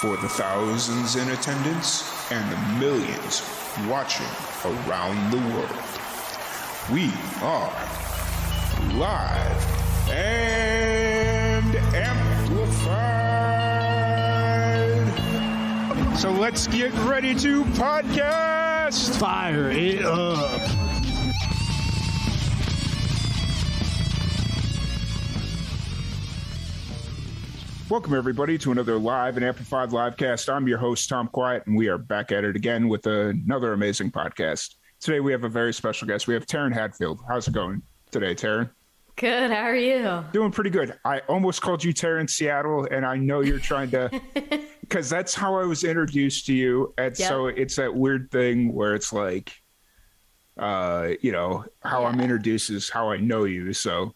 For the thousands in attendance and the millions watching around the world, we are live and amplified. So let's get ready to podcast. Fire it up. Welcome, everybody, to another live and amplified livecast. I'm your host, Tom Quiet, and we are back at it again with another amazing podcast. Today, we have a very special guest. We have Taryn Hadfield. How's it going today, Taryn? Good. How are you? Doing pretty good. I almost called you Taryn Seattle, and I know you're trying to, because that's how I was introduced to you. And so it's that weird thing where it's like, how I'm introduced is how I know you. So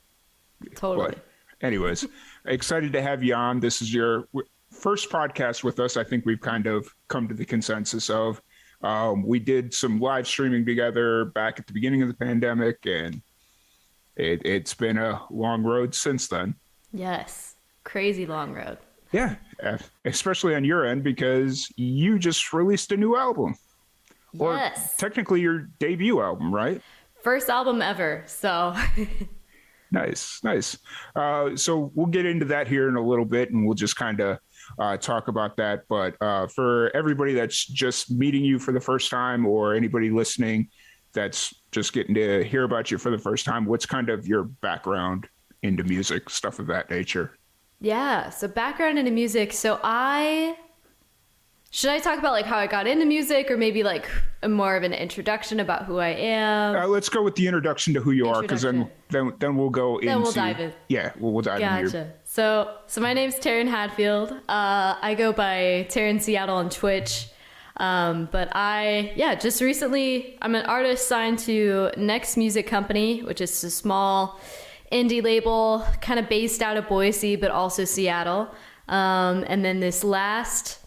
totally. But anyways, excited to have you on. This is your first podcast with us. I think we've kind of come to the consensus of we did some live streaming together back at the beginning of the pandemic, and it's been a long road since then. Yes. Crazy long road. Yeah. Especially on your end, because you just released a new album. Yes. Or technically your debut album, right? First album ever. So Nice. So we'll get into that here in a little bit, and we'll just kind of talk about that. But for everybody that's just meeting you for the first time, or anybody listening that's just getting to hear about you for the first time, what's kind of your background into music, stuff of that nature? yeah. So background into music. Should I talk about like how I got into music, or maybe like more of an introduction about who I am? Let's go with the introduction to who you are, because then we'll go into. Then we'll dive in. Yeah, we'll dive in. Gotcha. So my name's Taryn Hadfield. I go by Taryn Seattle on Twitch. But just recently, I'm an artist signed to Next Music Company, which is a small indie label, kind of based out of Boise, but also Seattle. And then this last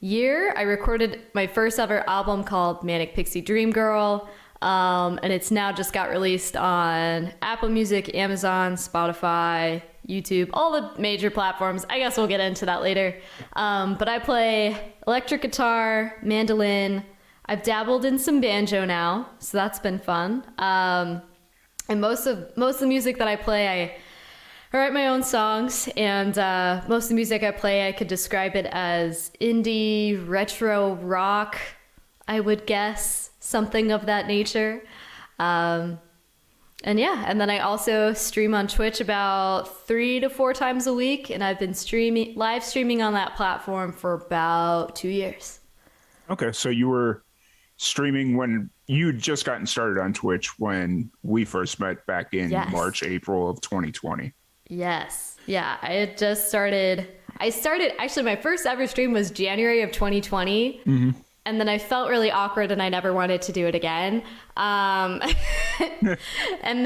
year, I recorded my first ever album called Manic Pixie Dream Girl. And it's now just got released on Apple Music, Amazon, Spotify, YouTube, all the major platforms. I guess we'll get into that later. But I play electric guitar, mandolin. I've dabbled in some banjo now, so that's been fun. And most of the music that I play, I write my own songs, and most of the music I play, I could describe it as indie, retro rock, I would guess, something of that nature. And then I also stream on Twitch about 3 to 4 times a week, and I've been live streaming on that platform for about 2 years. Okay, so you were streaming when you'd just gotten started on Twitch when we first met back in March, April of 2020. Yes. Yeah, I had just started. Actually, my first ever stream was January of 2020. Mm-hmm. And then I felt really awkward, and I never wanted to do it again. But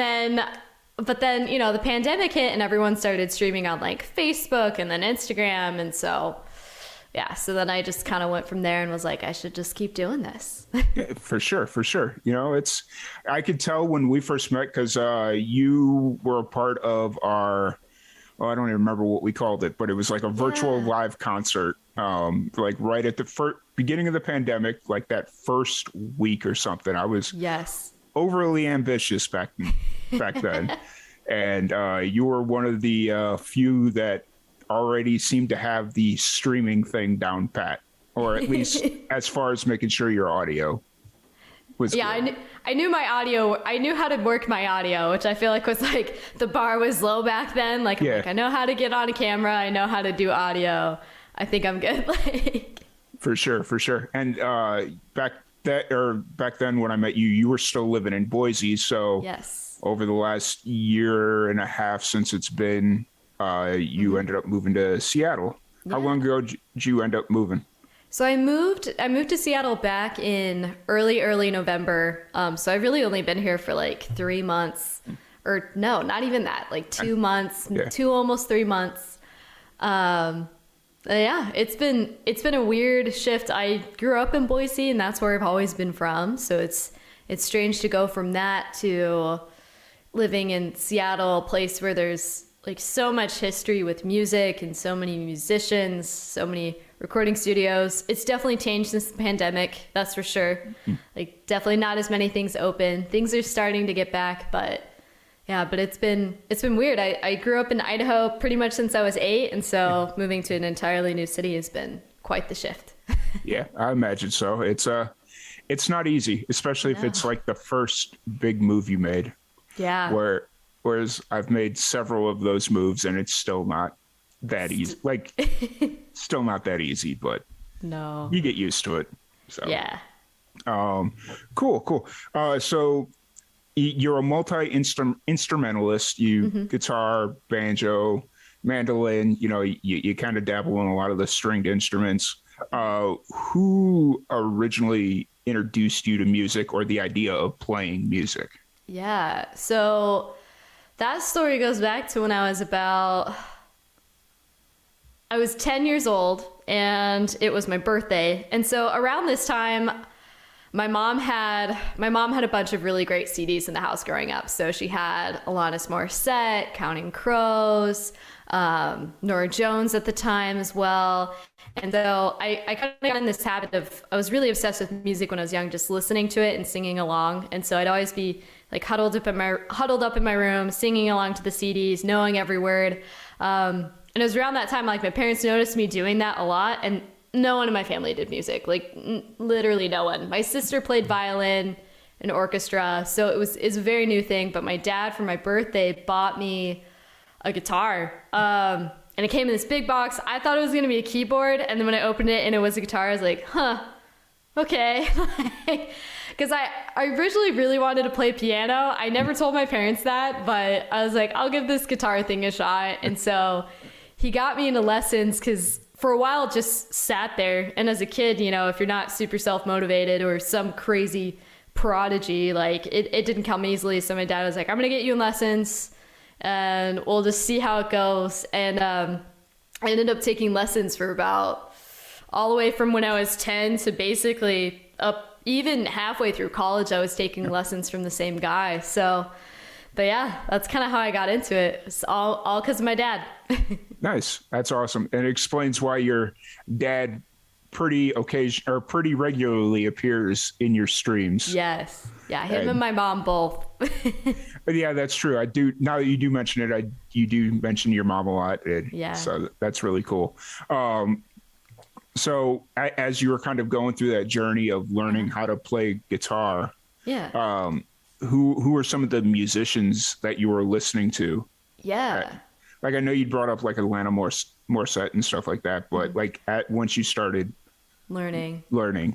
then, the pandemic hit, and everyone started streaming on like Facebook and then Instagram. And so then I just kind of went from there and was like, I should just keep doing this. Yeah, for sure. I could tell when we first met, because you were a part of our, I don't even remember what we called it, but it was like a virtual live concert, like right at the beginning of the pandemic, like that first week or something. I was overly ambitious back then. And you were one of the few that already seemed to have the streaming thing down pat, or at least as far as making sure your audio was good. I knew my audio. I knew how to work my audio, which I feel like was like the bar was low back then. Like, I'm like, I know how to get on a camera. I know how to do audio. I think I'm good. For sure. And back then when I met you, you were still living in Boise. So over the last year and a half since it's been, you ended up moving to Seattle. Yeah. How long ago did you end up moving? So I moved to Seattle back in early November. So I've really only been here for like 3 months, or no, not even that, like 2 months, almost 3 months. It's been a weird shift. I grew up in Boise, and that's where I've always been from. So it's strange to go from that to living in Seattle, a place where there's like so much history with music and so many musicians, so many recording studios. It's definitely changed since the pandemic, that's for sure. Like definitely not as many things open. Things are starting to get back, but yeah, but it's been weird. I grew up in Idaho pretty much since I was 8, and so moving to an entirely new city has been quite the shift. Yeah, I imagine so. It's not easy, especially if it's like the first big move you made. Yeah. Whereas I've made several of those moves and it's still not that easy. Like, still not that easy, but No. you get used to it. So Yeah. Cool. So you're a multi-instrumentalist. You guitar, banjo, mandolin. You know, you kind of dabble in a lot of the stringed instruments. Who originally introduced you to music or the idea of playing music? Yeah. So that story goes back to when I was 10 years old and it was my birthday. And so around this time, my mom had a bunch of really great CDs in the house growing up. So she had Alanis Morissette, Counting Crows, Norah Jones at the time as well. And so I kind of got in this habit of, I was really obsessed with music when I was young, just listening to it and singing along. And so I'd always be like huddled up in my room, singing along to the CDs, knowing every word. And it was around that time, like my parents noticed me doing that a lot, and no one in my family did music, like literally no one. My sister played violin and orchestra, so it's a very new thing. But my dad, for my birthday, bought me a guitar. And it came in this big box. I thought it was going to be a keyboard. And then when I opened it and it was a guitar, I was like, huh, okay. Because I originally really wanted to play piano. I never told my parents that, but I was like, I'll give this guitar thing a shot. And so he got me into lessons because for a while it just sat there. And as a kid, you know, if you're not super self-motivated or some crazy prodigy, like it didn't come easily. So my dad was like, I'm going to get you in lessons and we'll just see how it goes. And I ended up taking lessons for about all the way from when I was 10 to basically up even halfway through college. I was taking lessons from the same guy. So, but yeah, that's kind of how I got into it. It's all because of my dad. Nice. That's awesome. And it explains why your dad pretty regularly appears in your streams. Yes. Yeah, him and my mom both. Yeah, that's true. I do. Now that you do mention it, you do mention your mom a lot. Yeah. So that's really cool. So as you were kind of going through that journey of learning how to play guitar, yeah. Who were some of the musicians that you were listening to? Yeah. Like I know you brought up like Atlanta Morissette and stuff like that, but like once you started learning,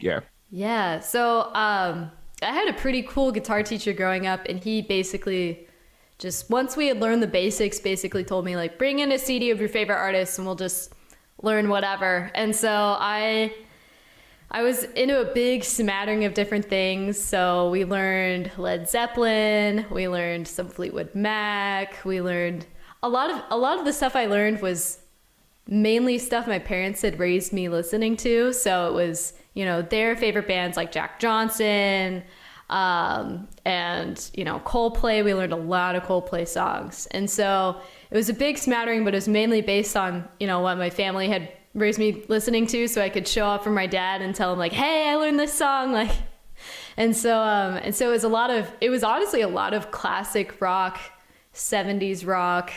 yeah. Yeah. So I had a pretty cool guitar teacher growing up, and he basically just, once we had learned the basics, basically told me like, bring in a CD of your favorite artists and we'll just learn whatever. And so I was into a big smattering of different things. So we learned Led Zeppelin, we learned some Fleetwood Mac, we learned a lot of the stuff I learned was mainly stuff my parents had raised me listening to. So it was, you know, their favorite bands like Jack Johnson, and, you know, Coldplay. We learned a lot of Coldplay songs. And so it was a big smattering, but it was mainly based on, you know, what my family had raised me listening to. So I could show up for my dad and tell him like, hey, I learned this song. Like, and so it was honestly a lot of classic rock, 70s rock,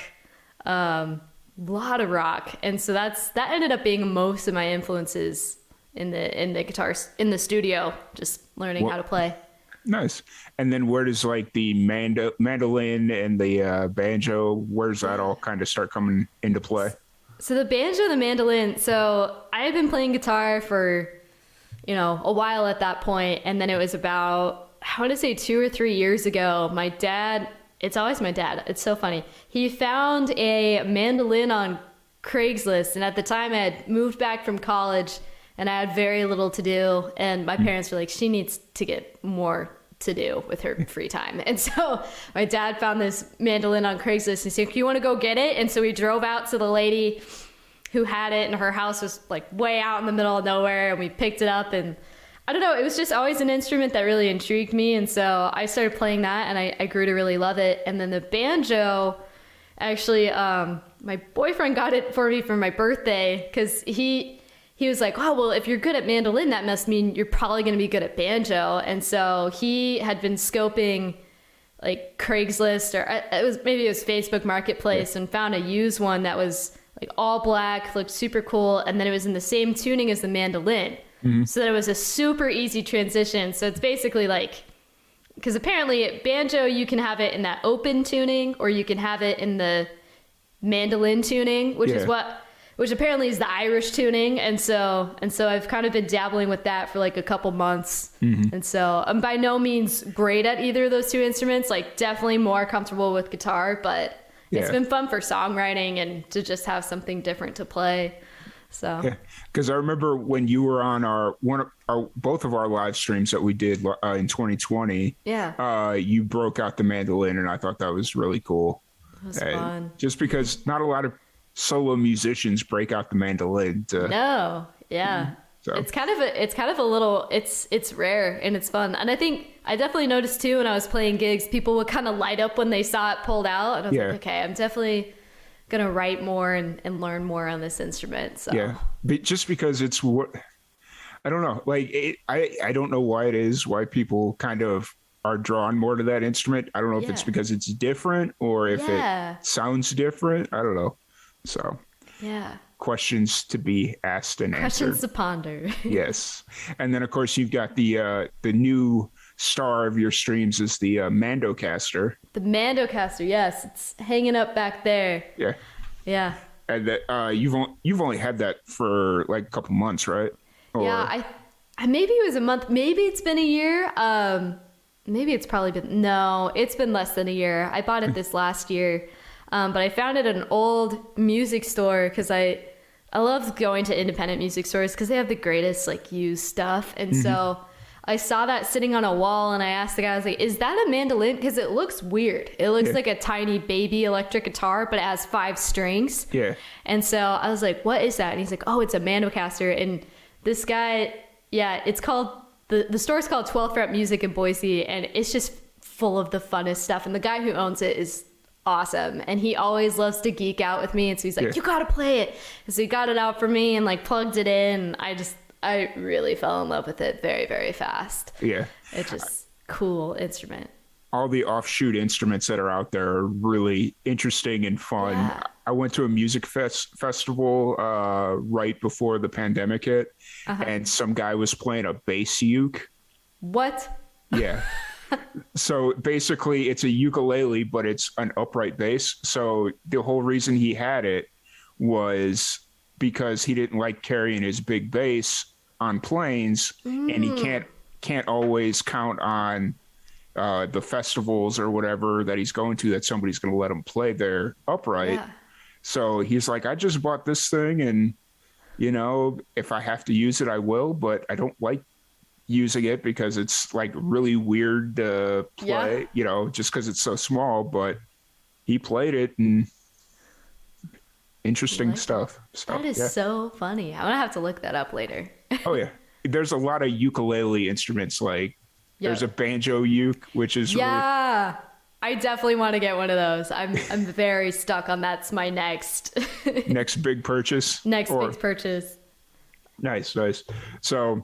lot of rock. And so that ended up being most of my influences in the guitars in the studio, just learning how to play. Nice. And then where does like the mandolin and the banjo, where's that all kind of start coming into play? So the banjo, the mandolin, so I had been playing guitar for, you know, a while at that point. And then it was about, I want to say 2 or 3 years ago, my dad, it's always my dad, it's so funny. He found a mandolin on Craigslist. And at the time I had moved back from college and I had very little to do. And my parents were like, she needs to get more to do with her free time. And so my dad found this mandolin on Craigslist and said, you want to go get it? And so we drove out to the lady who had it, and her house was like way out in the middle of nowhere. And we picked it up, and I don't know, it was just always an instrument that really intrigued me. And so I started playing that, and I grew to really love it. And then the banjo, Actually, my boyfriend got it for me for my birthday because he was like, oh, well, if you're good at mandolin, that must mean you're probably going to be good at banjo. And so he had been scoping like Craigslist or maybe it was Facebook Marketplace and found a used one that was like all black, looked super cool. And then it was in the same tuning as the mandolin. So that it was a super easy transition. So it's basically like, because apparently banjo, you can have it in that open tuning or you can have it in the mandolin tuning, which apparently is the Irish tuning. And so I've kind of been dabbling with that for like a couple months. And so I'm by no means great at either of those two instruments, like definitely more comfortable with guitar, but it's been fun for songwriting and to just have something different to play. So, because I remember when you were on both of our live streams that we did in 2020. You broke out the mandolin, and I thought that was really cool. It was fun. Just because not a lot of solo musicians break out the mandolin. So. It's kind of a little. It's rare and it's fun, and I think I definitely noticed too when I was playing gigs, people would kind of light up when they saw it pulled out, and I was like, okay, I'm definitely gonna write more and learn more on this instrument. So but just because it's what I don't know, like I don't know why it is why people kind of are drawn more to that instrument. I don't know if it's because it's different or if it sounds different. I don't know. So questions to be asked and answered. Questions to ponder. Yes, and then of course you've got the new star of your streams is the Mandocaster. The Mandocaster, yes, it's hanging up back there. Yeah. And that you've only had that for like a couple months, right? I maybe it was a month, maybe it's been a year. Maybe it's probably been it's been less than a year. I bought it this last year, but I found it at an old music store because I love going to independent music stores because they have the greatest like used stuff, and so I saw that sitting on a wall and I asked the guy, I was like, is that a mandolin? Because it looks weird. It looks like a tiny baby electric guitar, but it has 5 strings. And so I was like, what is that? And he's like, oh, it's a Mandocaster. And this guy, it's called, the store's called 12th Fret Music in Boise. And it's just full of the funnest stuff. And the guy who owns it is awesome. And he always loves to geek out with me. And so he's like, you got to play it. And so he got it out for me and like plugged it in. I really fell in love with it very, very fast. It's just cool instrument. All the offshoot instruments that are out there are really interesting and fun. I went to a music festival right before the pandemic hit, and some guy was playing a bass uke. What? Yeah. So basically it's a ukulele, but it's an upright bass. So the whole reason he had it was because he didn't like carrying his big bass on planes, and he can't always count on the festivals or whatever that he's going to that somebody's going to let him play there upright. So he's like, I just bought this thing, and if I have to use it, I will, but I don't like using it because it's like really weird to play, just because it's so small. But he played it, and interesting stuff. So, that is so funny. I'm gonna have to look that up later. Oh yeah, there's a lot of ukulele instruments. Like there's a banjo uke, which is really... I definitely want to get one of those. I'm very stuck on that's my next big purchase. Big purchase. Nice. So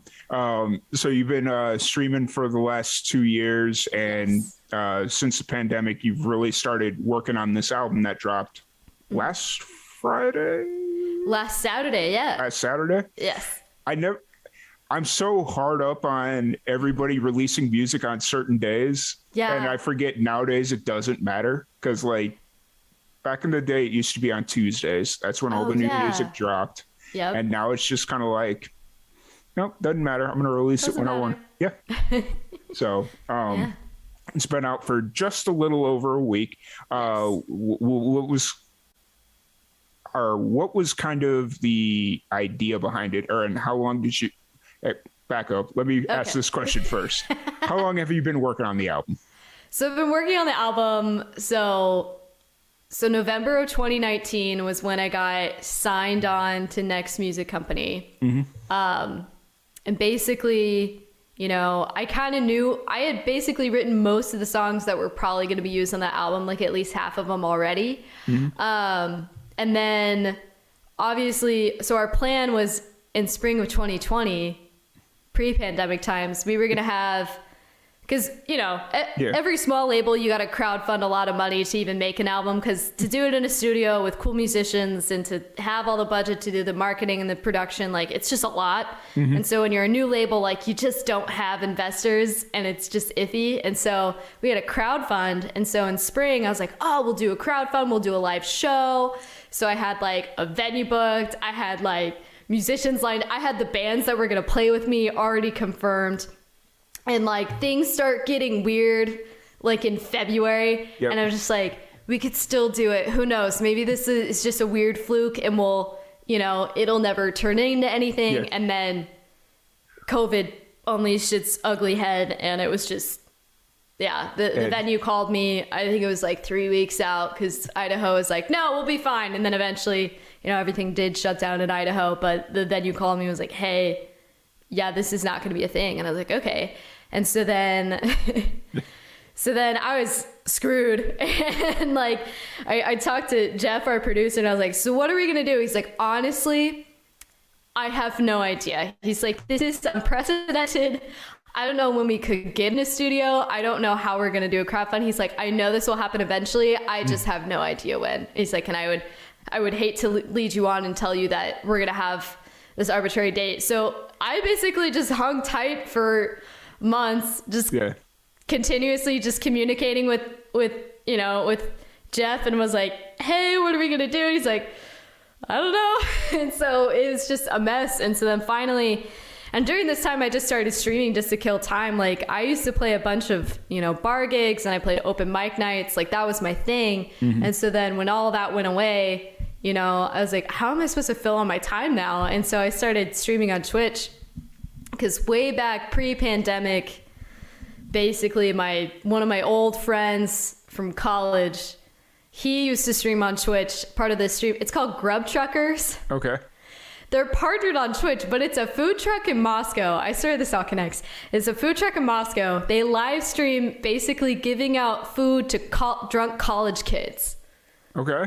you've been streaming for the last 2 years, and since the pandemic, you've really started working on this album that dropped last Saturday. Last Saturday? Yes. I'm so hard up on everybody releasing music on certain days. And I forget nowadays it doesn't matter, because like back in the day it used to be on Tuesdays. That's when all the new music dropped. And now it's just kind of like, nope, doesn't matter. I'm going to release it when I want. So it's been out for just a little over a week. What was kind of the idea behind it, and how long did you back up? Let me ask this question first. How long have you been working on the album? So I've been working on the album. So November of 2019 was when I got signed on to Next Music Company. And basically, you know, I kind of knew I had basically written most of the songs that were probably going to be used on that album, like at least half of them already. And then obviously, so our plan was in spring of 2020, pre-pandemic times, we were going to have, because, you know, every small label, you got to crowdfund a lot of money to even make an album, because to do it in a studio with cool musicians and to have all the budget to do the marketing and the production, like, it's just a lot. And so when you're a new label, like, you just don't have investors and it's just iffy. And so we had a crowdfund. And so in spring, I was like, oh, we'll do a crowdfund. We'll do a live show. So I had like a venue booked. I had like musicians lined. I had the bands that were going to play with me already confirmed. And like things start getting weird like in February. And I was just like, we could still do it. Who knows? Maybe this is just a weird fluke and we'll, you know, it'll never turn into anything. And then COVID unleashed its ugly head and it was just, the venue called me. I think it was like 3 weeks out because Idaho was like, no, we'll be fine. And then eventually, you know, everything did shut down in Idaho, but the venue called me and was like, hey, yeah, this is not going to be a thing. And I was like, okay. And so then, I was screwed. And like, I talked to Jeff, our producer, and I was like, so what are we going to do? He's like, honestly, I have no idea. He's like, this is unprecedented. I don't know when we could get in a studio. I don't know how we're going to do a crowdfund. He's like, I know this will happen eventually. I just have no idea when. He's like, and I would hate to lead you on and tell you that we're going to have this arbitrary date. So I basically just hung tight for months, just continuously just communicating with Jeff, and was like, hey, what are we gonna do? He's like, I don't know. And so it was just a mess. And so then finally, and during this time I just started streaming just to kill time. Like I used to play a bunch of, you know, bar gigs and I played open mic nights. Like that was my thing. And so then when all that went away, you know, I was like, how am I supposed to fill all my time now? And so I started streaming on Twitch. Because way back pre-pandemic, basically one of my old friends from college, he used to stream on Twitch. Part of the stream, it's called Grub Truckers. Okay. They're partnered on Twitch, but it's a food truck in Moscow. I swear this all connects. It's a food truck in Moscow. They live stream basically giving out food to drunk college kids. Okay.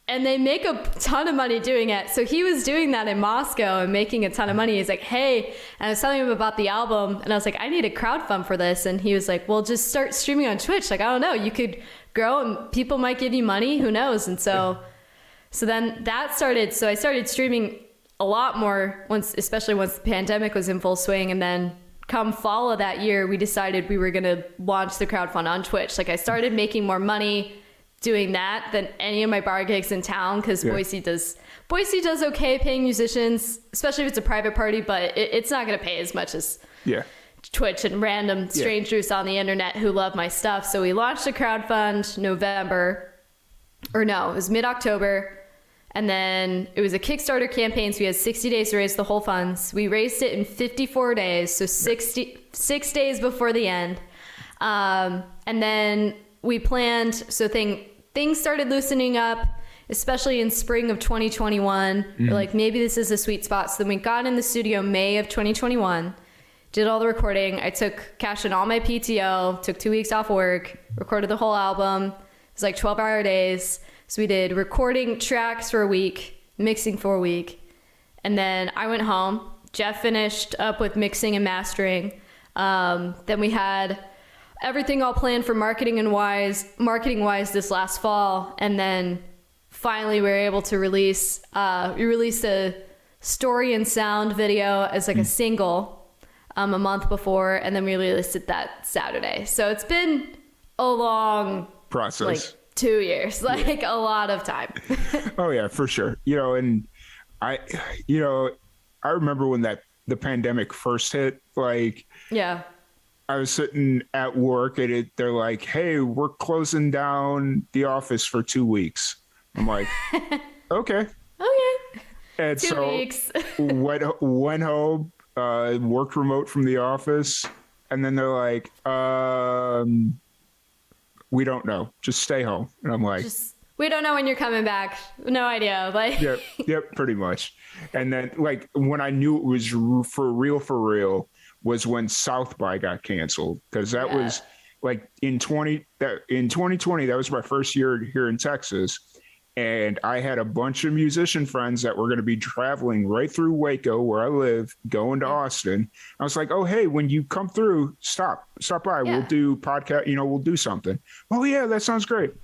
And they make a ton of money doing it. So he was doing that in Moscow and making a ton of money. He's like, hey, and I was telling him about the album. And I was like, I need a crowdfund for this. And he was like, well, just start streaming on Twitch. Like, I don't know. You could grow and people might give you money. Who knows? And so then that started. So I started streaming a lot more, especially once the pandemic was in full swing. And then come fall of that year, we decided we were going to launch the crowdfund on Twitch. Like I started making more money doing that than any of my bar gigs in town, because Boise does okay paying musicians, especially if it's a private party, but it's not going to pay as much as Twitch and random strangers on the internet who love my stuff. So we launched a crowdfund it was mid-October, and then it was a Kickstarter campaign, so we had 60 days to raise the whole funds. We raised it in 54 days, so 6 days before the end. And then we planned, so things started loosening up, especially in spring of 2021. We're like, maybe this is a sweet spot. So then we got in the studio May of 2021, did all the recording. I cashed in all my PTO, took 2 weeks off work, recorded the whole album. It was like 12-hour days. So we did recording tracks for a week, mixing for a week. And then I went home. Jeff finished up with mixing and mastering. Then we had everything all planned for marketing wise this last fall. And then finally we were able to release a story and sound video as like a single a month before, and then we released it that Saturday. So it's been a long process, like 2 years, like a lot of time. Oh yeah, for sure. You know, and I remember when the pandemic first hit, like, I was sitting at work and they're like, hey, we're closing down the office for 2 weeks. I'm like, okay. And 2 weeks. went home, worked remote from the office. And then they're like, we don't know. Just stay home. And I'm like, we don't know when you're coming back. No idea. Like, yep, pretty much. And then like when I knew it was for real, was when South by got canceled, because that was like in 2020. That was my first year here in Texas. And I had a bunch of musician friends that were going to be traveling right through Waco, where I live, going to Austin. I was like, oh, hey, when you come through, stop by. We'll do podcast, we'll do something. Oh, yeah, that sounds great.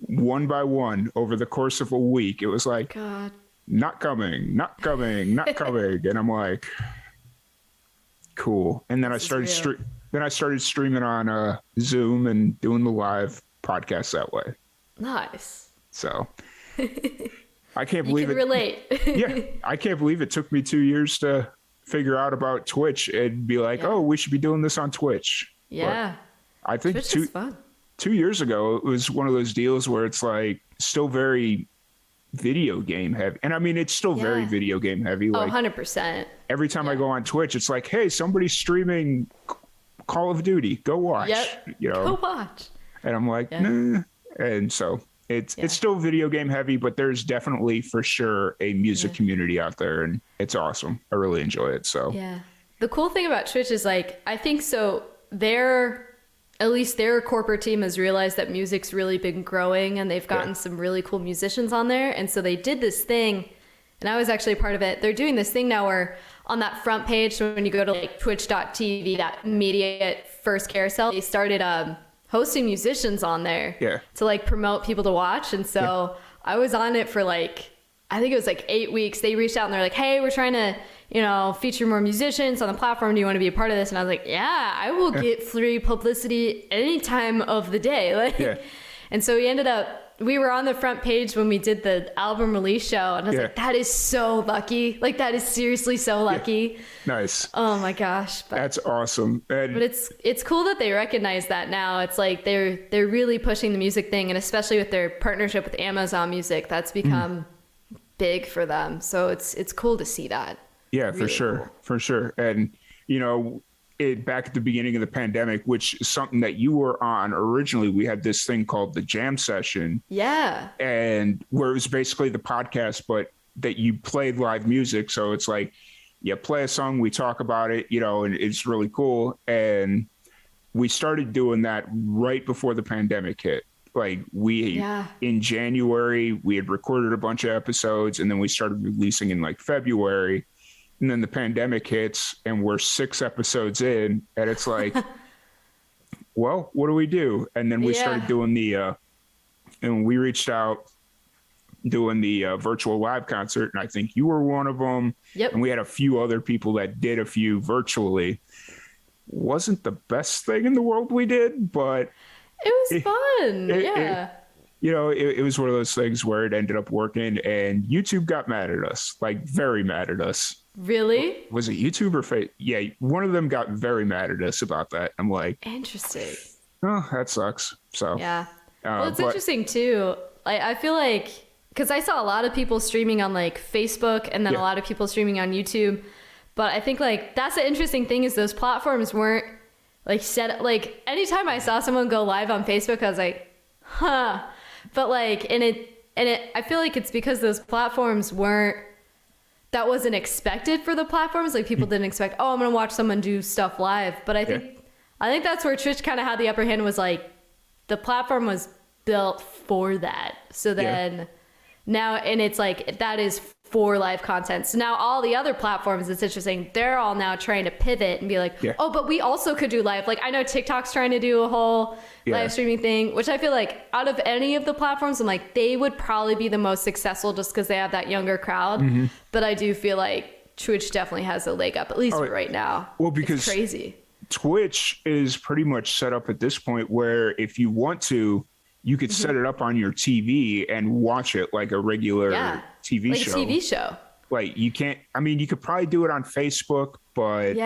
One by one, over the course of a week, it was like, God. not coming. And I'm like, cool. And then I started streaming on Zoom and doing the live podcast that way. Nice. So I can't believe it. Relate. Yeah, I can't believe it took me 2 years to figure out about Twitch and be like, oh, we should be doing this on Twitch. Yeah. But I think Twitch is fun. 2 years ago, it was one of those deals where it's like still very video game heavy. And I mean, it's still very video game heavy. Like 100%. Every time I go on Twitch, it's like, hey, somebody's streaming Call of Duty. Go watch. Yep. Go watch. And I'm like, nah. And so it's still video game heavy, but there's definitely for sure a music community out there, and it's awesome. I really enjoy it. So the cool thing about Twitch is like, I think so at least their corporate team has realized that music's really been growing, and they've gotten some really cool musicians on there. And so they did this thing, and I was actually a part of it. They're doing this thing now where on that front page, so when you go to like twitch.tv, that immediate first carousel, they started hosting musicians on there to like promote people to watch. And so I was on it for like, I think it was like 8 weeks. They reached out and they're like, hey, we're trying to, feature more musicians on the platform. Do you want to be a part of this? And I was like, yeah, I will get free publicity any time of the day. And so we were on the front page when we did the album release show, and I was like, that is so lucky. Like, that is seriously so lucky. Nice. Oh my gosh. That's awesome. But it's cool that they recognize that now. It's like they're really pushing the music thing, and especially with their partnership with Amazon Music, that's become big for them. So it's cool to see that. Yeah, really for sure. Cool. For sure. And, back at the beginning of the pandemic, which is something that you were on originally, we had this thing called the Jam Session. Yeah. And where it was basically the podcast, but that you played live music. So it's like, you play a song, we talk about it, and it's really cool. And we started doing that right before the pandemic hit. Like in January, we had recorded a bunch of episodes, and then we started releasing in like February. And then the pandemic hits, and we're 6 episodes in, and it's like, well, what do we do? And then we started doing and we reached out doing the virtual live concert, and I think you were one of them. Yep. And we had a few other people that did a few virtually. Wasn't the best thing in the world we did, but it was fun. It was one of those things where it ended up working, and YouTube got mad at us, like very mad at us. Really? Was it YouTube or Facebook? Yeah, one of them got very mad at us about that. I'm like, interesting. Oh, that sucks. So well, it's interesting too. I feel like, because I saw a lot of people streaming on like Facebook, and then a lot of people streaming on YouTube. But I think like that's the interesting thing is those platforms weren't like set. Like anytime I saw someone go live on Facebook, I was like, huh. But like, and I feel like it's because those platforms that wasn't expected for the platforms. Like people didn't expect, I'm going to watch someone do stuff live. But I think that's where Twitch kind of had the upper hand, was like the platform was built for that. So then now, and it's like, that is for live content. So now all the other platforms, it's interesting, they're all now trying to pivot and be like, but we also could do live. Like I know TikTok's trying to do a whole live streaming thing, which I feel like out of any of the platforms, I'm like, they would probably be the most successful just because they have that younger crowd. But I do feel like Twitch definitely has a leg up, at least for right now. Well, because it's crazy. Twitch is pretty much set up at this point where if you want to, you could set it up on your TV and watch it like a regular TV like show. Like a TV show. Like you can't, I mean, you could probably do it on Facebook, but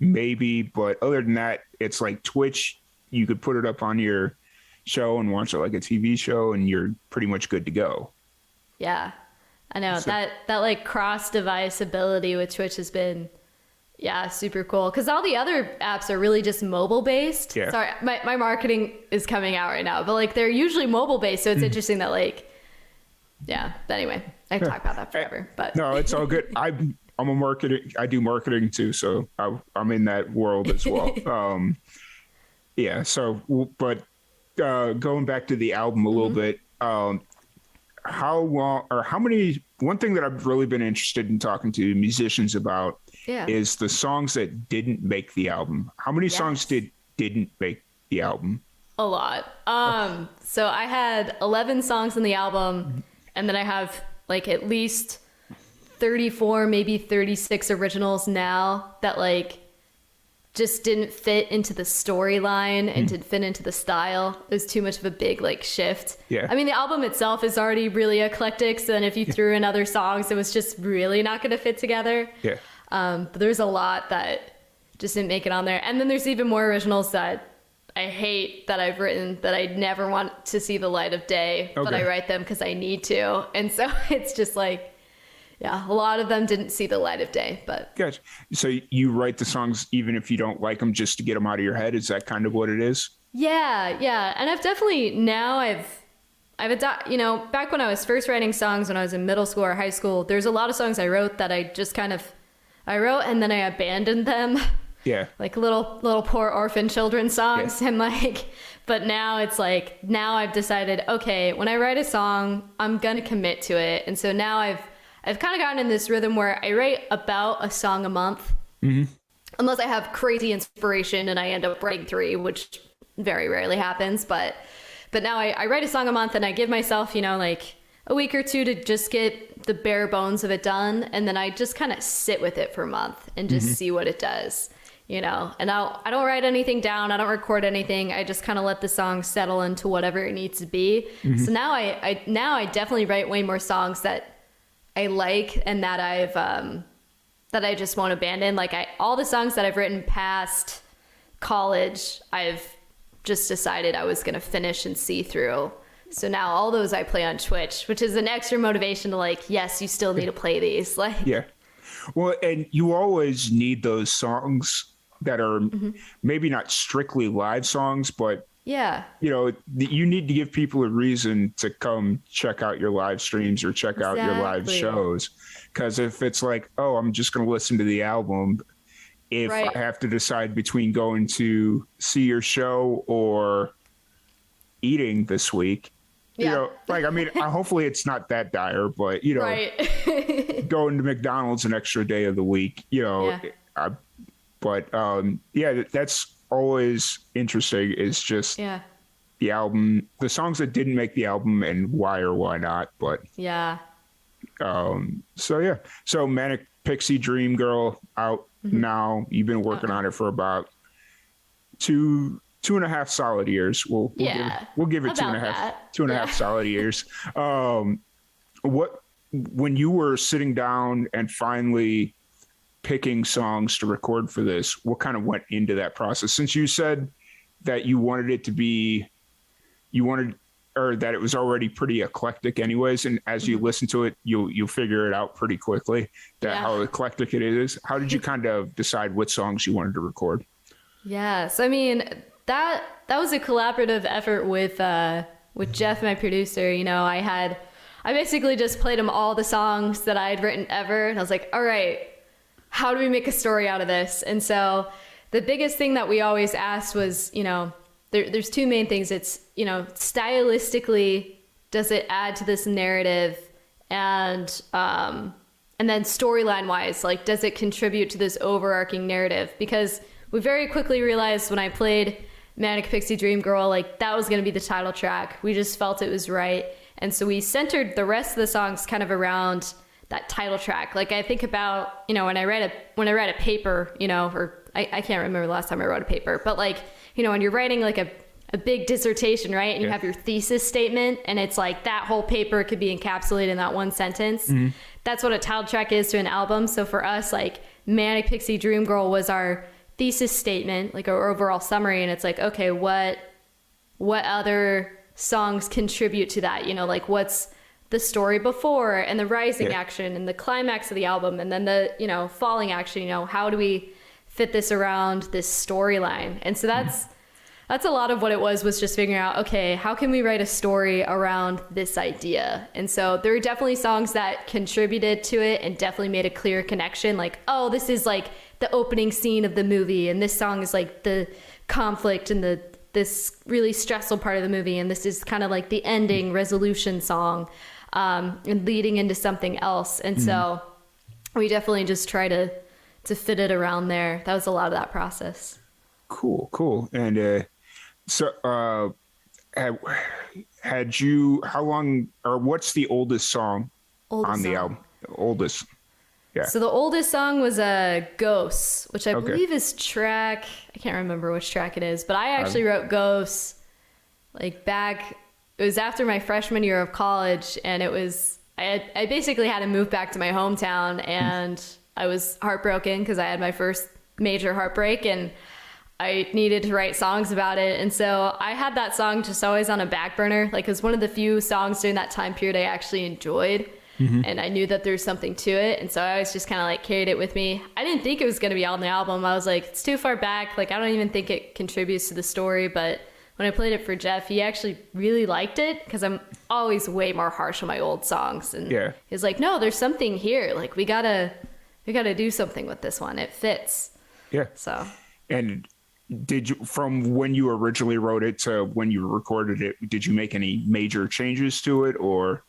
maybe, but other than that, it's like Twitch, you could put it up on your show and watch it like a TV show, and you're pretty much good to go. Yeah. I know that like cross device ability with Twitch has been super cool, because all the other apps are really just mobile based. Sorry, my marketing is coming out right now, but like they're usually mobile based, so it's interesting that like but anyway, I can talk about that forever, but no, it's all good. I'm a marketing. I do marketing too, so I'm in that world as well. Yeah. So, but going back to the album a little bit, how long or how many? One thing that I've really been interested in talking to musicians about is the songs that didn't make the album. How many songs didn't make the album? A lot. So I had 11 songs on the album, and then I have like at least 34, maybe 36 originals now that like just didn't fit into the storyline and didn't fit into the style. It was too much of a big like shift. Yeah. I mean, the album itself is already really eclectic, so then if you threw in other songs, it was just really not going to fit together. Yeah. But there's a lot that just didn't make it on there. And then there's even more originals that I hate that I've written that I never want to see the light of day, but I write them because I need to. And so it's just like, yeah, a lot of them didn't see the light of day, but. Gotcha. So you write the songs even if you don't like them just to get them out of your head? Is that kind of what it is? Yeah. And I've definitely, now I've back when I was first writing songs when I was in middle school or high school, there's a lot of songs I wrote that I just I wrote and then I abandoned them. Yeah. Like little poor orphan children songs. Yeah. And like, but now it's like, now I've decided, okay, when I write a song, I'm going to commit to it. And so now I've kind of gotten in this rhythm where I write about a song a month. Unless I have crazy inspiration and I end up writing 3, which very rarely happens. But now I write a song a month and I give myself, like a week or 2 to just get the bare bones of it done. And then I just kind of sit with it for a month and just see what it does. And I don't write anything down. I don't record anything. I just kind of let the song settle into whatever it needs to be. So now I definitely write way more songs that I like and that that I just won't abandon. Like all the songs that I've written past college, I've just decided I was going to finish and see through. So now all those I play on Twitch, which is an extra motivation to like, yes, you still need to play these. Like, yeah. Well, and you always need those songs that are maybe not strictly live songs, but you need to give people a reason to come check out your live streams or check out your live shows. Because if it's like, oh, I'm just going to listen to the album, if I have to decide between going to see your show or eating this week, hopefully it's not that dire, but going to McDonald's an extra day of the week, that's always interesting. Is just the album, the songs that didn't make the album and why or why not. But so Manic Pixie Dream Girl out now. You've been working on it for about 2.5 solid years. We'll give it two and a half solid years. When you were sitting down and finally picking songs to record for this, what kind of went into that process? Since you said that you wanted it to be, or that it was already pretty eclectic anyways, and as you listen to it, you'll figure it out pretty quickly how eclectic it is. How did you kind of decide what songs you wanted to record? Yes, I mean that was a collaborative effort with Jeff, my producer. I basically just played him all the songs that I had written ever, and I was like, all right, how do we make a story out of this? And so the biggest thing that we always asked was, there's 2 main things. It's, stylistically, does it add to this narrative? And then storyline wise, like, does it contribute to this overarching narrative? Because we very quickly realized when I played Manic Pixie Dream Girl, like that was going to be the title track. We just felt it was right. And so we centered the rest of the songs kind of around that title track. Like I think about, when I write a paper, or I can't remember the last time I wrote a paper, but like, when you're writing like a big dissertation, right? And you have your thesis statement and it's like that whole paper could be encapsulated in that one sentence. That's what a title track is to an album. So for us, like Manic Pixie Dream Girl was our thesis statement, like our overall summary. And it's like, okay, what other songs contribute to that? Like what's the story before and the rising action and the climax of the album and then the, falling action, how do we fit this around this storyline? And so that's a lot of what it was just figuring out, okay, how can we write a story around this idea? And so there were definitely songs that contributed to it and definitely made a clear connection. Like, oh, this is like the opening scene of the movie, and this song is like the conflict and this really stressful part of the movie, and this is kind of like the ending resolution song, and leading into something else. And so we definitely just try to fit it around there. That was a lot of that process. Cool. And so had you, how long, or what's the oldest song on the album? Oldest. Yeah. So the oldest song was Ghosts, which I believe is I can't remember which track it is, but I actually wrote Ghosts like it was after my freshman year of college, and I basically had to move back to my hometown, and I was heartbroken because I had my first major heartbreak, and I needed to write songs about it. And so I had that song just always on a back burner. Like, it was one of the few songs during that time period I actually enjoyed. And I knew that there's something to it. And so I always just kind of like carried it with me. I didn't think it was going to be on the album. I was like, it's too far back. Like, I don't even think it contributes to the story. But when I played it for Jeff, he actually really liked it, because I'm always way more harsh on my old songs. And he's like, no, there's something here. Like, we gotta do something with this one. It fits. Yeah. So. And did you, from when you originally wrote it to when you recorded it, did you make any major changes to it, or?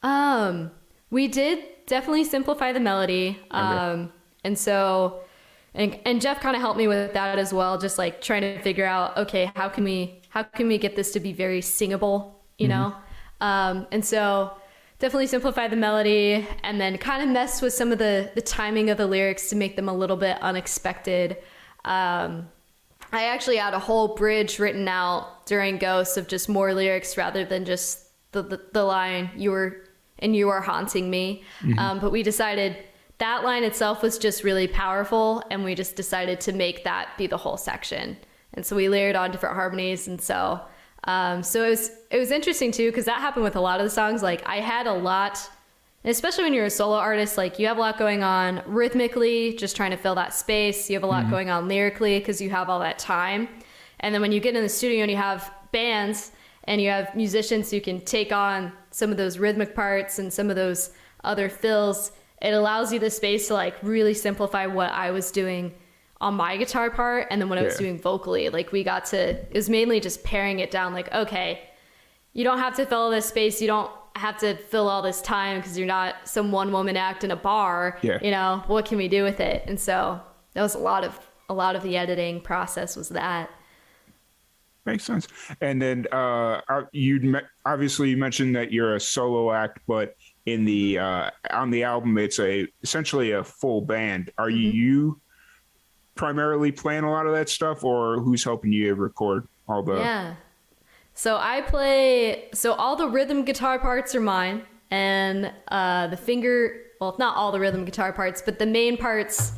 We did definitely simplify the melody. And so, and Jeff kind of helped me with that as well. Just like trying to figure out, okay, how can we get this to be very singable, you know? And so definitely simplify the melody, and then kind of mess with some of the timing of the lyrics to make them a little bit unexpected. I actually had a whole bridge written out during Ghosts of just more lyrics rather than just the line, you are haunting me. But we decided that line itself was just really powerful, and we just decided to make that be the whole section. And so we layered on different harmonies. And so it was interesting too, because that happened with a lot of the songs. Like, I had a lot, especially when you're a solo artist, like, you have a lot going on rhythmically, just trying to fill that space. You have a lot going on lyrically because you have all that time. And then when you get in the studio and you have bands and you have musicians who can take on some of those rhythmic parts and some of those other fills, it allows you the space to like really simplify what I was doing on my guitar part, and then what I was doing vocally. Like, it was mainly just paring it down. Like, okay, you don't have to fill all this space. You don't have to fill all this time because you're not some one woman act in a bar. You know, what can we do with it? And so that was a lot of the editing process was that. Makes sense. And then obviously you mentioned that you're a solo act, but in the on the album it's essentially a full band. Are you primarily playing a lot of that stuff, or who's helping you record all the? Yeah. So all the rhythm guitar parts are mine, and not all the rhythm guitar parts, but the main parts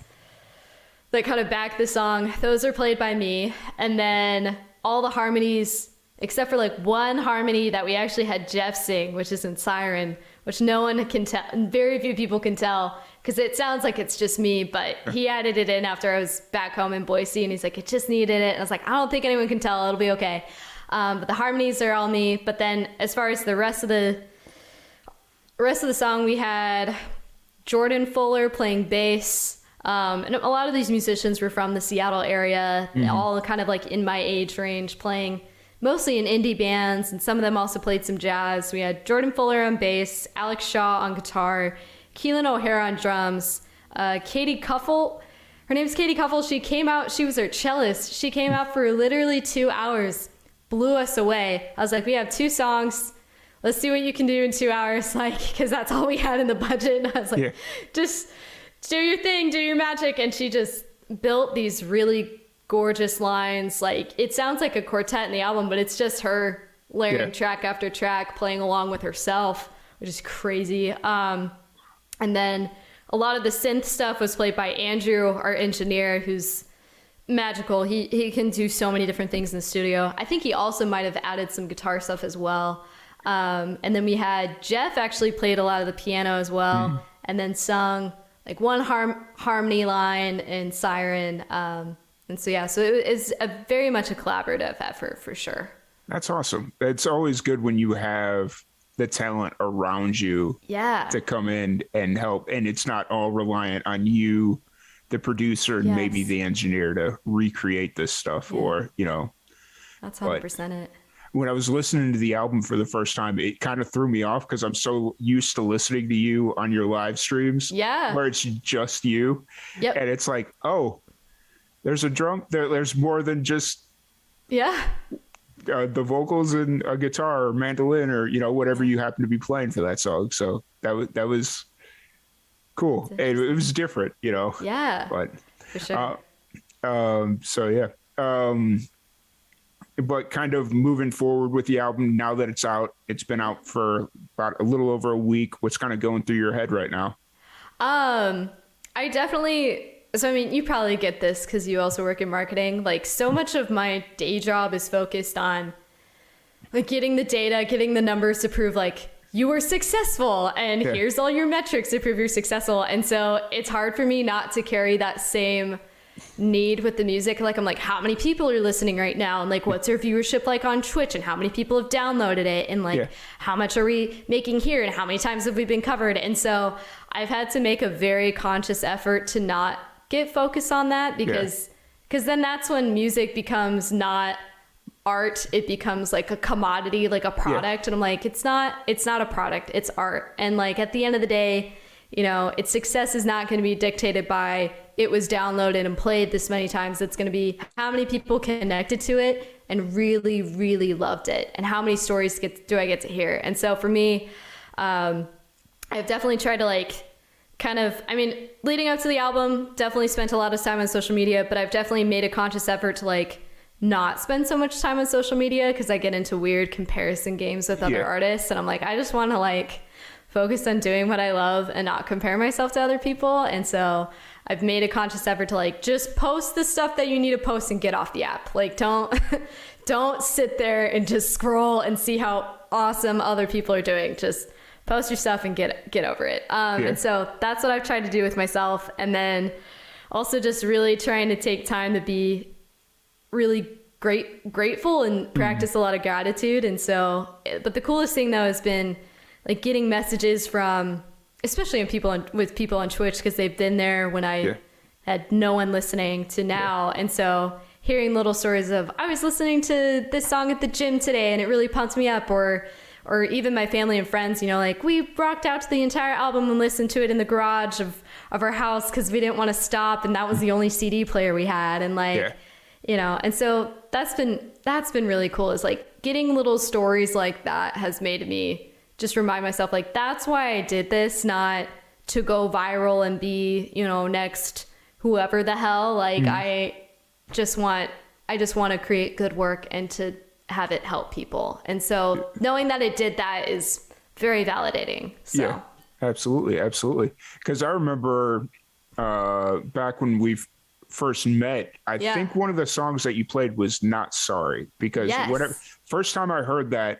that kind of back the song, those are played by me. And then all the harmonies, except for like one harmony that we actually had Jeff sing, which is in Siren, which no one can tell, very few people can tell, because it sounds like it's just me, but he added it in after I was back home in Boise, and he's like, it just needed it. And I was like, I don't think anyone can tell, it'll be okay. But the harmonies are all me. But then as far as the rest of the song, we had Jordan Fuller playing bass. And a lot of these musicians were from the Seattle area, all kind of like in my age range, playing mostly in indie bands, and some of them also played some jazz. We had Jordan Fuller on bass, Alex Shaw on guitar, Keelan O'Hara on drums, Katie Cuffle. Her name's Katie Cuffle. She came out, she was our cellist. She came out for literally 2 hours, blew us away. I was like, we have 2 songs. Let's see what you can do in 2 hours, like, because that's all we had in the budget. And I was like, just do your thing, do your magic. And she just built these really gorgeous lines. Like, it sounds like a quartet in the album, but it's just her layering track after track, playing along with herself, which is crazy. And then a lot of the synth stuff was played by Andrew, our engineer, who's magical. He can do so many different things in the studio. I think he also might have added some guitar stuff as well. And then we had Jeff actually played a lot of the piano as well, and then sung like one harmony line in Siren. And And so, yeah, so it is very much a collaborative effort for sure. That's awesome. It's always good when you have the talent around you to come in and help. And it's not all reliant on you, the producer, and maybe the engineer to recreate this stuff or, That's 100% it. When I was listening to the album for the first time, it kind of threw me off because I'm so used to listening to you on your live streams where it's just you. Yep. And it's like, oh, there's a drum there. There's more than just the vocals and a guitar or mandolin or, whatever you happen to be playing for that song. So that was cool. It was different, Yeah. But for sure. So yeah. But kind of moving forward with the album now that it's out, it's been out for about a little over a week. What's kind of going through your head right now? I definitely, so I mean, you probably get this because you also work in marketing. Like so much of my day job is focused on like getting the data, getting the numbers to prove like you were successful and here's all your metrics to prove you're successful. And so it's hard for me not to carry that same need with the music. Like I'm like, how many people are listening right now, and like what's our viewership like on Twitch, and how many people have downloaded it, and like how much are we making here, and how many times have we been covered. And so I've had to make a very conscious effort to not get focused on that because then that's when music becomes not art, it becomes like a commodity, like a product. And I'm like, it's not a product, it's art. And like at the end of the day, its success is not going to be dictated by it was downloaded and played this many times. It's going to be how many people connected to it and really, really loved it, and how many stories do I get to hear. And so for me, I've definitely tried to leading up to the album, definitely spent a lot of time on social media, but I've definitely made a conscious effort to like not spend so much time on social media because I get into weird comparison games with other artists, and I'm like, I just want to like focus on doing what I love and not compare myself to other people. And so I've made a conscious effort to like just post the stuff that you need to post and get off the app. Like don't sit there and just scroll and see how awesome other people are doing. Just post your stuff and get over it. And so that's what I've tried to do with myself. And then also just really trying to take time to be really grateful and practice a lot of gratitude. And so, but the coolest thing though has been like getting messages from, especially with people on Twitch, because they've been there when I had no one listening to now. And so hearing little stories of, I was listening to this song at the gym today and it really pumped me up, or even my family and friends, like we rocked out to the entire album and listened to it in the garage of our house because we didn't want to stop, and that was the only CD player we had. And like, and so that's been really cool, is like getting little stories like that has made me just remind myself, like, that's why I did this, not to go viral and be, next whoever the hell. Like, I just want to create good work and to have it help people. And so knowing that it did that is very validating. So. Yeah, absolutely. Absolutely. Because I remember back when we first met, I think one of the songs that you played was Not Sorry, because first time I heard that,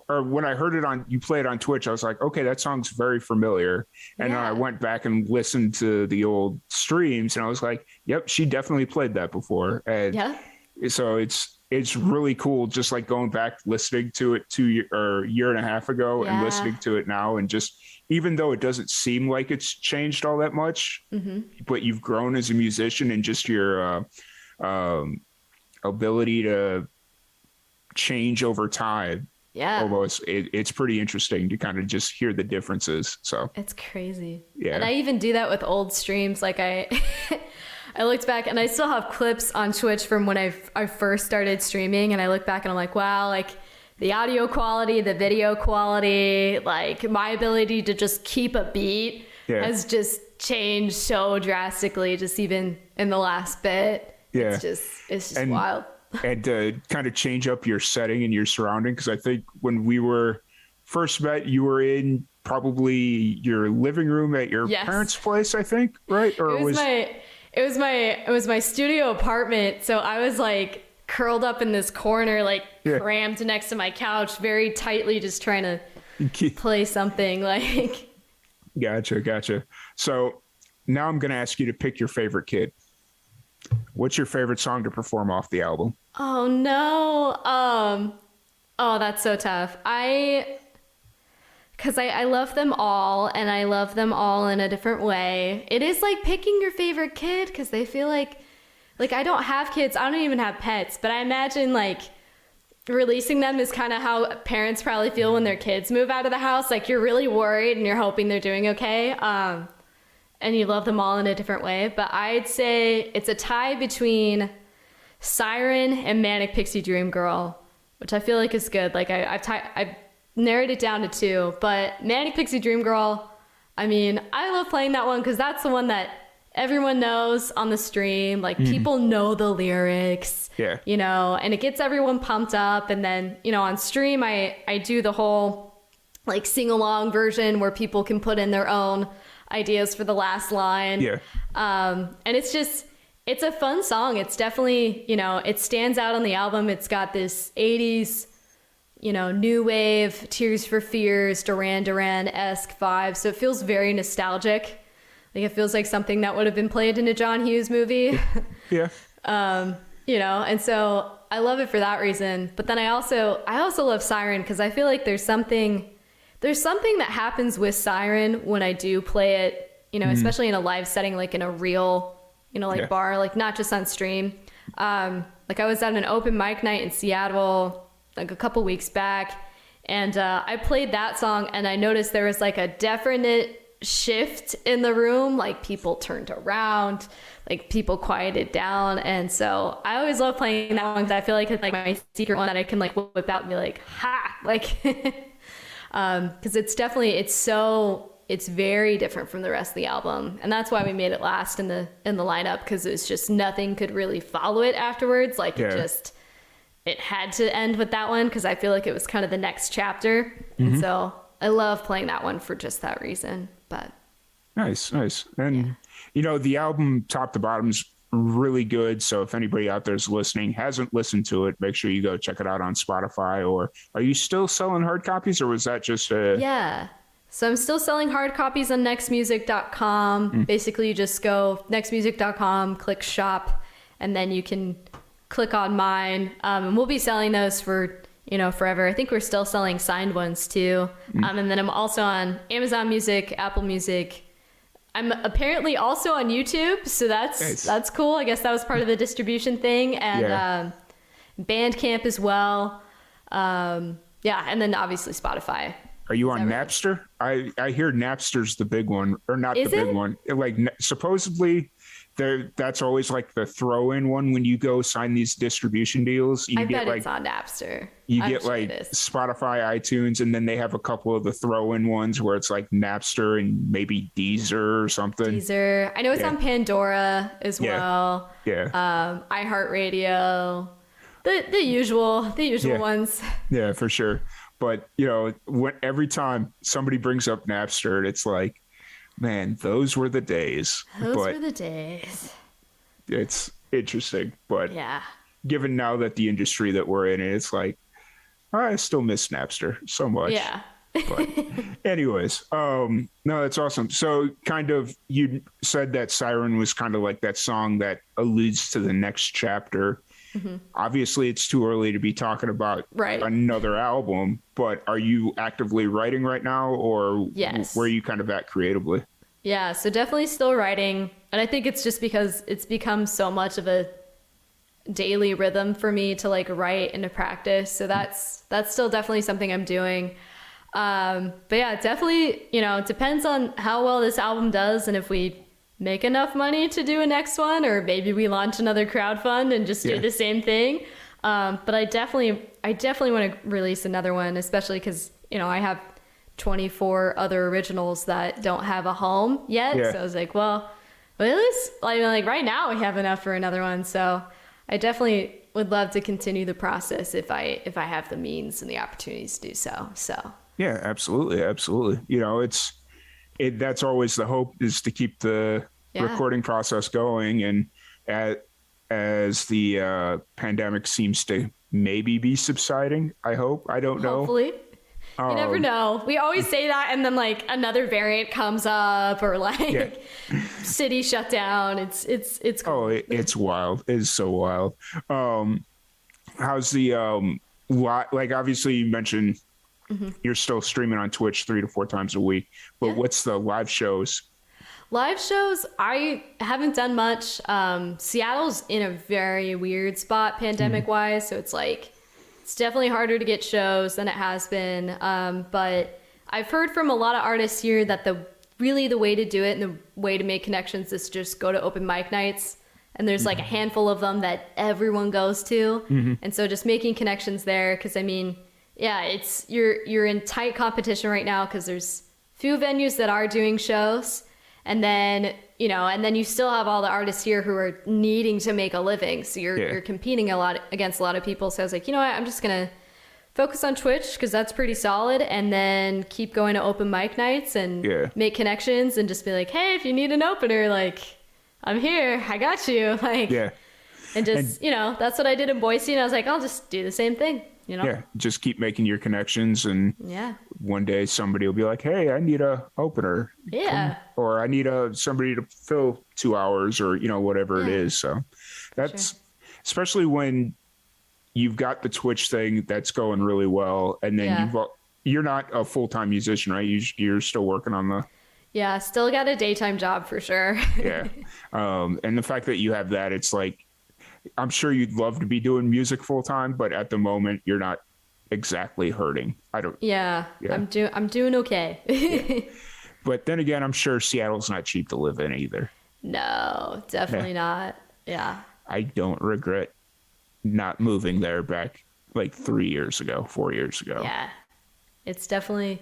or when I heard you play it on Twitch, I was like, okay, that song's very familiar. And then I went back and listened to the old streams and I was like, yep, she definitely played that before. And so it's really cool, just like going back, listening to it a year and a half ago and listening to it now. And just, even though it doesn't seem like it's changed all that much, but you've grown as a musician and just your ability to change over time. Almost it's pretty interesting to kind of just hear the differences. So it's crazy. And I even do that with old streams. Like I looked back and I still have clips on Twitch from when I first started streaming, and I look back and I'm like, wow, like the audio quality, the video quality, like my ability to just keep a beat has just changed so drastically, just even in the last bit. It's just wild. And to kind of change up your setting and your surrounding, because I think when we were first met, you were in probably your living room at your parents' place, I think, right? Or it was my studio apartment, so I was like curled up in this corner, like crammed next to my couch, very tightly, just trying to play something. Like, gotcha. So now I'm going to ask you to pick your favorite kid. What's your favorite song to perform off the album? Oh no. Oh, that's so tough. Because I love them all, and I love them all in a different way. It is like picking your favorite kid, because they feel like I don't have kids. I don't even have pets, but I imagine like releasing them is kind of how parents probably feel when their kids move out of the house. Like you're really worried and you're hoping they're doing okay. And you love them all in a different way. But I'd say it's a tie between Siren and Manic Pixie Dream Girl, which I feel like is good. Like I've narrowed it down to two, but Manic Pixie Dream Girl, I mean, I love playing that one because that's the one that everyone knows on the stream. Like people know the lyrics, you know, and it gets everyone pumped up. And then, you know, on stream, I do the whole like sing along version where people can put in their own ideas for the last line. And it's a fun song. It's definitely, you know, it stands out on the album. It's got this 80s, you know, new wave, Tears for Fears, Duran Duran-esque vibe. So it feels very nostalgic. Like it feels like something that would have been played in a John Hughes movie. You know, and so I love it for that reason. But then I also love Siren because I feel like there's something that happens with Siren when I do play it, you know, especially in a live setting, like in a real, you know, like bar, like not just on stream. Like I was at an open mic night in Seattle like a couple weeks back, and I played that song, and I noticed there was like a definite shift in the room. Like people turned around, like people quieted down. And so I always love playing that one because I feel like it's like my secret one that I can like whip out and be like, ha, like, because it's very different from the rest of the album, and that's why we made it last in the lineup, because it's just nothing could really follow it afterwards. Like it had to end with that one because I feel like it was kind of the next chapter, and so I love playing that one for just that reason. But nice, and you know, the album top to bottom's really good. So if anybody out there is listening hasn't listened to it, make sure you go check it out on Spotify. Or are you still selling hard copies, or was that just a So I'm still selling hard copies on nextmusic.com. Basically, you just go nextmusic.com, click shop, and then you can click on mine. And we'll be selling those for, you know, forever. I think we're still selling signed ones too. And then I'm also on Amazon Music, Apple Music. I'm apparently also on YouTube, so that's cool. I guess that was part of the distribution thing. And Bandcamp as well. And then obviously Spotify. Are you on Napster? I hear Napster's the big one, or not the big one. Like supposedly, that's always like the throw-in one when you go sign these distribution deals. I bet it's on Napster. You get like Spotify, iTunes, and then they have a couple of the throw-in ones where it's like Napster and maybe Deezer or something. Deezer. I know it's on Pandora as well. iHeartRadio. The usual ones. Yeah, for sure. But, you know, every time somebody brings up Napster, it's like, man, those were the days. It's interesting. But given now that the industry that we're in, it's like, I still miss Napster so much. Yeah. But anyways, no, that's awesome. So kind of, you said that Siren was kind of like that song that alludes to the next chapter. Obviously, it's too early to be talking about another album, but are you actively writing right now, or where are you kind of at creatively? Yeah, so definitely still writing. And I think it's just because it's become so much of a daily rhythm for me to like write and to practice. So that's still definitely something I'm doing. But yeah, definitely, you know, it depends on how well this album does and if we make enough money to do a next one, or maybe we launch another crowdfund and just do the same thing. But I definitely want to release another one, especially because, you know, I have 24 other originals that don't have a home yet. So I was like, well, at least like right now we have enough for another one. So I definitely would love to continue the process if I have the means and the opportunities to do so. So yeah, absolutely. You know, that's always the hope, is to keep the recording process going. And as the pandemic seems to maybe be subsiding, I hope, I don't know. Hopefully. You never know. We always say that, and then like another variant comes up, or like city shut down. It's cool. Oh, it's wild. It's so wild. How's the like obviously you mentioned you're still streaming on Twitch 3 to 4 times a week, but what's the live shows? Live shows, I haven't done much. Seattle's in a very weird spot pandemic wise, so it's like it's definitely harder to get shows than it has been. But I've heard from a lot of artists here that the way to do it and the way to make connections is just go to open mic nights. And there's like a handful of them that everyone goes to. And so just making connections there. Cause I mean, it's, you're in tight competition right now. Cause there's few venues that are doing shows. And then, and then you still have all the artists here who are needing to make a living. So you're competing a lot against a lot of people. So I was like, you know what, I'm just going to focus on Twitch because that's pretty solid. And then keep going to open mic nights and make connections and just be like, hey, if you need an opener, like I'm here, I got you. Like, and just, that's what I did in Boise. And I was like, I'll just do the same thing, Yeah. Just keep making your connections. And one day somebody will be like, hey, I need a opener. Yeah. Or I need somebody to fill 2 hours or, whatever it is. So that's especially when you've got the Twitch thing that's going really well. And then you're not a full-time musician, right? You're still working on the... Yeah, still got a daytime job for sure. And the fact that you have that, it's like, I'm sure you'd love to be doing music full time, but at the moment you're not exactly hurting. I don't. Yeah. I'm doing okay. But then again, I'm sure Seattle's not cheap to live in either. No, definitely not. Yeah. I don't regret not moving there back like 4 years ago. Yeah. It's definitely...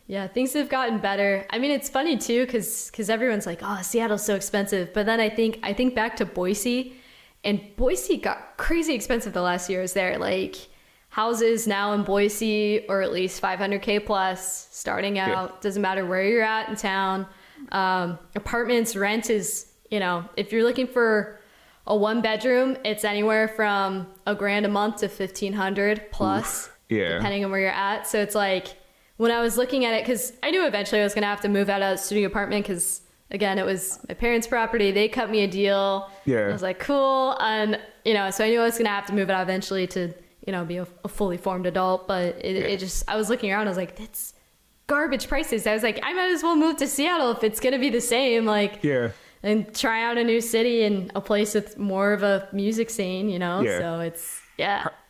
Yeah, things have gotten better. I mean, it's funny too, because everyone's like, "Oh, Seattle's so expensive." But then I think back to Boise, and Boise got crazy expensive the last year I was there. Like houses now in Boise, or at least $500K plus, starting out. Doesn't matter where you're at in town. Apartments rent is, if you're looking for a 1-bedroom, it's anywhere from $1,000 a month to $1,500 plus, depending on where you're at. So it's like, when I was looking at it, because I knew eventually I was going to have to move out of the studio apartment because, again, it was my parents' property. They cut me a deal. Yeah. I was like, cool. And, so I knew I was going to have to move it out eventually to, be a fully formed adult. But it just, I was looking around. I was like, it's garbage prices. I was like, I might as well move to Seattle if it's going to be the same. Like, and try out a new city and a place with more of a music scene, So it's,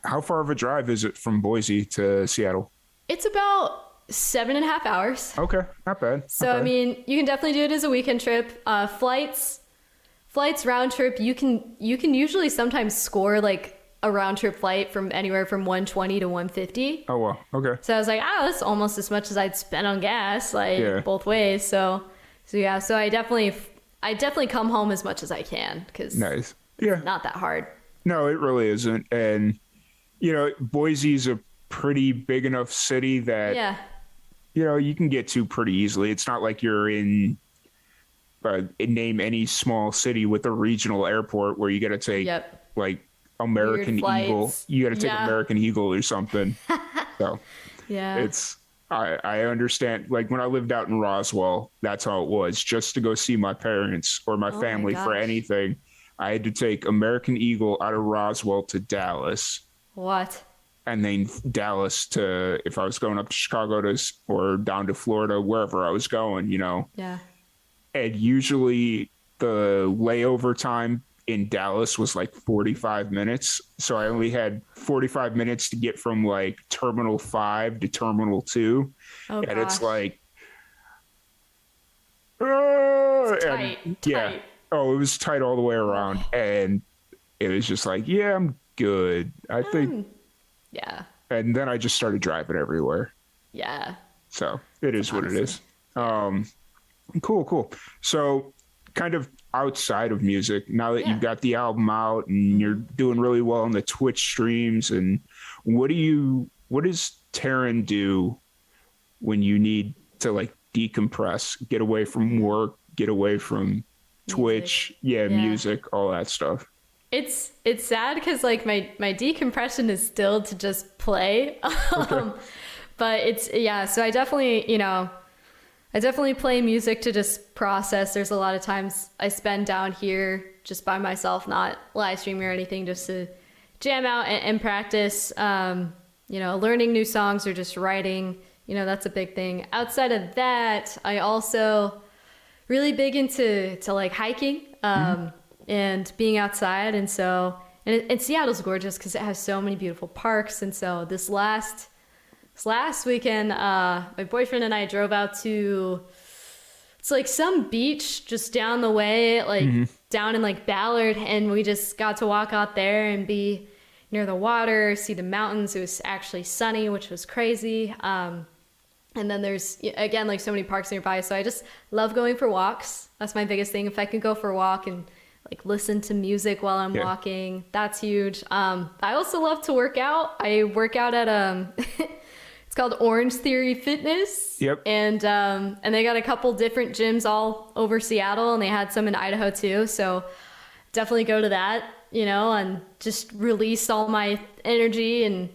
How far of a drive is it from Boise to Seattle? It's about 7.5 hours. Okay, not bad. So I mean, you can definitely do it as a weekend trip. Flights round trip. You can usually sometimes score like a round trip flight from anywhere from 120 to 150. Oh wow, okay. So I was like, that's almost as much as I'd spend on gas, like both ways. So I definitely come home as much as I can because nice. It's not that hard. No, it really isn't, and Boise's a pretty big enough city that you can get to pretty easily. It's not like you're in name any small city with a regional airport where you got to take like American Eagle. You got to take American Eagle or something. So it's I understand. Like when I lived out in Roswell, that's how it was. Just to go see my parents or my family for anything, I had to take American Eagle out of Roswell to Dallas. What? And then Dallas to, if I was going up to Chicago or down to Florida, wherever I was going, Yeah. And usually the layover time in Dallas was like 45 minutes. So I only had 45 minutes to get from like Terminal 5 to Terminal 2. Oh, and it's like, it's tight. Oh, it was tight all the way around. And it was just like, I'm good. I think. Yeah. And then I just started driving everywhere. Yeah. So it is what it is. Cool. So kind of outside of music, now that you've got the album out and you're doing really well on the Twitch streams, and what does Taryn do when you need to like decompress, get away from work, get away from Twitch, music, all that stuff? It's sad because like my decompression is still to just play. But it's, yeah, so I definitely, I definitely play music to just process. There's a lot of times I spend down here just by myself, not live streaming or anything, just to jam out and practice, learning new songs or just writing, that's a big thing. Outside of that, I also really big into like hiking and being outside. And so, and Seattle's gorgeous because it has so many beautiful parks. And so this last weekend, my boyfriend and I drove out to, it's like some beach just down the way, like down in like Ballard. And we just got to walk out there and be near the water, see the mountains. It was actually sunny, which was crazy. And then there's, again, like so many parks nearby. So I just love going for walks. That's my biggest thing. If I can go for a walk and like listen to music while I'm walking, that's huge. I also love to work out. I work out at, it's called Orange Theory Fitness. Yep. And they got a couple different gyms all over Seattle, and they had some in Idaho too. So definitely go to that, and just release all my energy. And,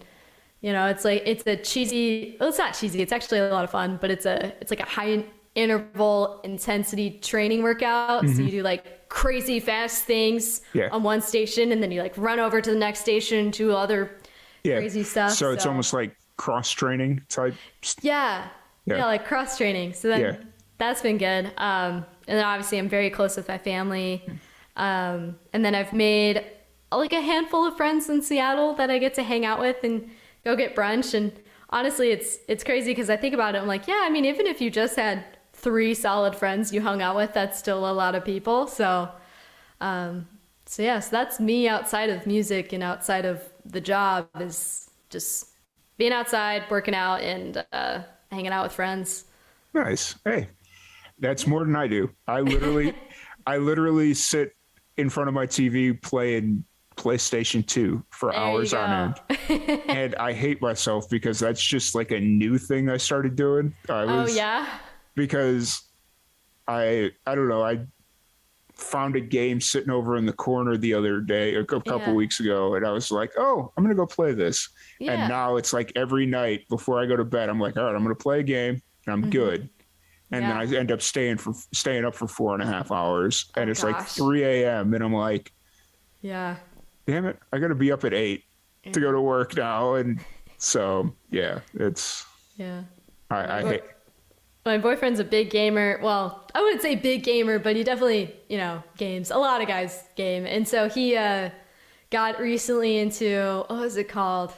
it's like, it's a cheesy, well, it's not cheesy. It's actually a lot of fun, but it's like a high interval intensity training workout. So you do like crazy fast things on one station, and then you like run over to the next station, do other crazy stuff. So it's almost like cross training type. Yeah, like cross training. So then that's been good. And then obviously I'm very close with my family. And then I've made like a handful of friends in Seattle that I get to hang out with and go get brunch. And honestly, it's crazy because I think about it. I'm like, even if you just had 3 solid friends you hung out with, that's still a lot of people. So that's me outside of music and outside of the job, is just being outside, working out, and hanging out with friends. Nice. Hey, that's more than I do. I literally sit in front of my TV playing PlayStation 2 for hours on end. And I hate myself because that's just like a new thing I started doing. Because I don't know, I found a game sitting over in the corner the other day, a couple weeks ago, and I was like, oh, I'm gonna go play this. And now it's like every night before I go to bed, I'm like, all right, I'm gonna play a game and I'm good. And then I end up staying up for 4.5 hours, and it's like 3 a.m. and I'm like, damn it, I gotta be up at 8 to go to work now. And so I hate. My boyfriend's a big gamer. Well, I wouldn't say big gamer, but he definitely, games. A lot of guys game. And so he got recently into, what was it called?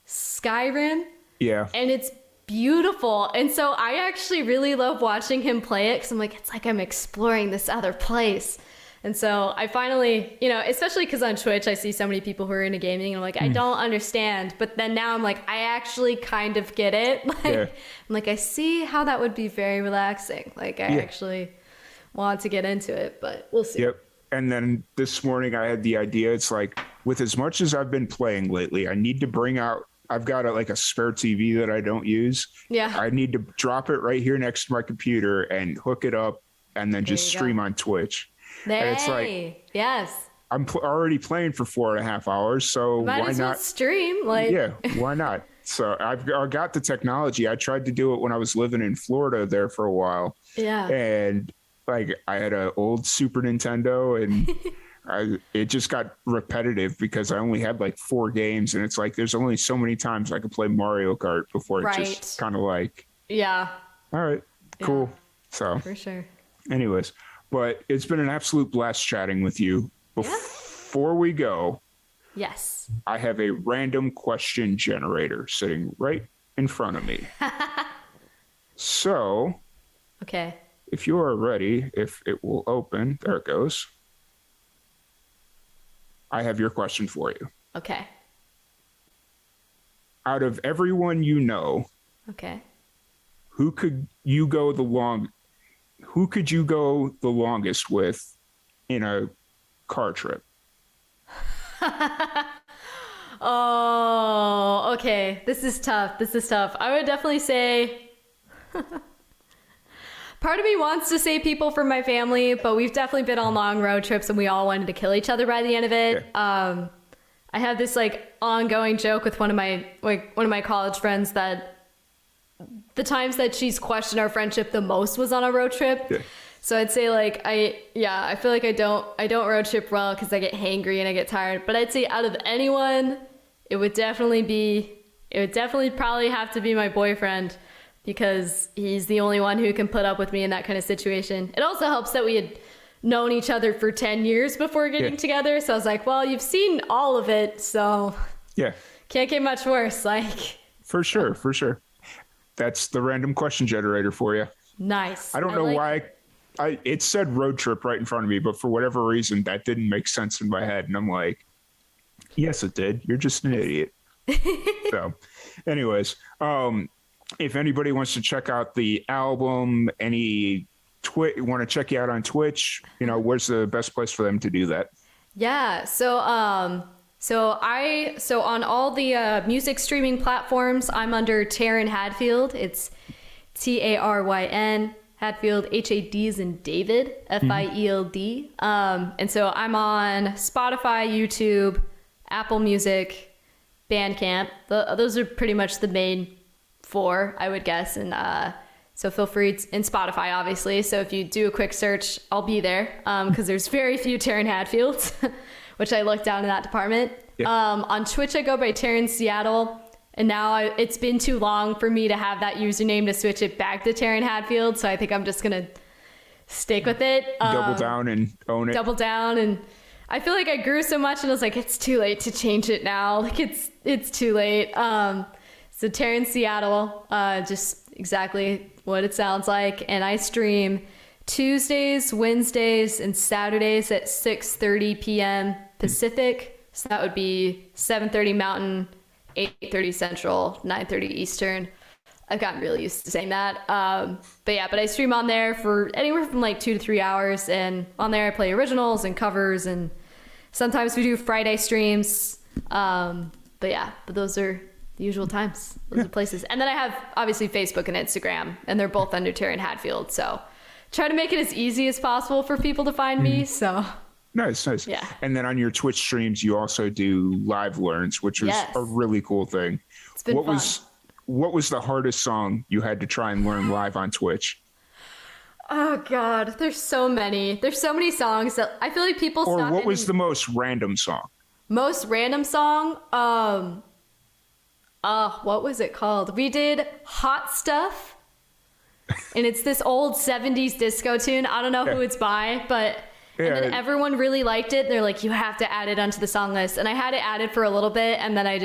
Skyrim? Yeah. And it's beautiful. And so I actually really love watching him play it because I'm like, it's like I'm exploring this other place. And so I finally, especially because on Twitch, I see so many people who are into gaming, and I'm like, I don't understand. But then now I'm like, I actually kind of get it. I'm like, I see how that would be very relaxing. Like, I actually want to get into it, but we'll see. Yep. And then this morning I had the idea. It's like, with as much as I've been playing lately, I need to bring out, I've got a spare TV that I don't use. Yeah. I need to drop it right here next to my computer and hook it up and then just stream on Twitch. And it's like, I'm already playing for 4.5 hours, so why not well stream? Why not? So I got the technology. I tried to do it when I was living in Florida there for a while. Yeah. And like I had an old Super Nintendo, and it just got repetitive because I only had like 4 games, and it's like there's only so many times I could play Mario Kart before it just kind of like, all right, cool. So for sure. Anyways. But it's been an absolute blast chatting with you. Before we go, I have a random question generator sitting right in front of me. So, if you are ready, if it will open, there it goes. I have your question for you. Okay. Out of everyone you know, who could you go the longest with in a car trip? Oh, okay. This is tough. I would definitely say part of me wants to say people from my family, but we've definitely been on long road trips and we all wanted to kill each other by the end of it. I have this like ongoing joke with one of my college friends that the times that she's questioned our friendship the most was on a road trip. Yeah. So I'd say like I feel like I don't road trip well because I get hangry and I get tired. But I'd say out of anyone, it would definitely probably have to be my boyfriend, because he's the only one who can put up with me in that kind of situation. It also helps that we had known each other for 10 years before getting together. So I was like, well, you've seen all of it, so yeah, can't get much worse. Like, for sure. That's the random question generator for you. Nice. I don't know why it said road trip right in front of me, but for whatever reason that didn't make sense in my head, and I'm like, yes, it did. You're just an idiot. So, anyways, if anybody wants to check out the album, want to check you out on Twitch, where's the best place for them to do that? Yeah. So on all the music streaming platforms, I'm under Taryn Hadfield. It's Taryn Hadfield, HAD's in David, FIELD. And so I'm on Spotify, YouTube, Apple Music, Bandcamp. Those are pretty much the main 4, I would guess. And so feel free in Spotify, obviously. So if you do a quick search, I'll be there, because there's very few Taryn Hadfields, which I look down in that department. Yeah. On Twitch, I go by Taryn Seattle. And now it's been too long for me to have that username to switch it back to Taryn Hadfield. So I think I'm just going to stick with it. Double down and own it. Double down. And I feel like I grew so much and I was like, it's too late to change it now. Like it's too late. So Taryn Seattle, just exactly what it sounds like. And I stream Tuesdays, Wednesdays, and Saturdays at 6:30 p.m. Pacific. So that would be 7:30 Mountain, 8:30 Central, 9:30 Eastern. I've gotten really used to saying that. But I stream on there for anywhere from like 2 to 3 hours. And on there I play originals and covers. And sometimes we do Friday streams. But those are the usual times. Those are places. And then I have obviously Facebook and Instagram. And they're both under Taryn Hadfield. So try to make it as easy as possible for people to find me. So... Nice. Yeah. And then on your Twitch streams, you also do live learns, which is a really cool thing. It's been fun. What was the hardest song you had to try and learn live on Twitch? Oh God, there's so many. There's so many songs that I feel like people stop. Or what was the most random song? Most random song? What was it called? We did Hot Stuff. And it's this old 70s disco tune. I don't know who it's by, but... And then everyone really liked it. They're like, you have to add it onto the song list. And I had it added for a little bit, and then I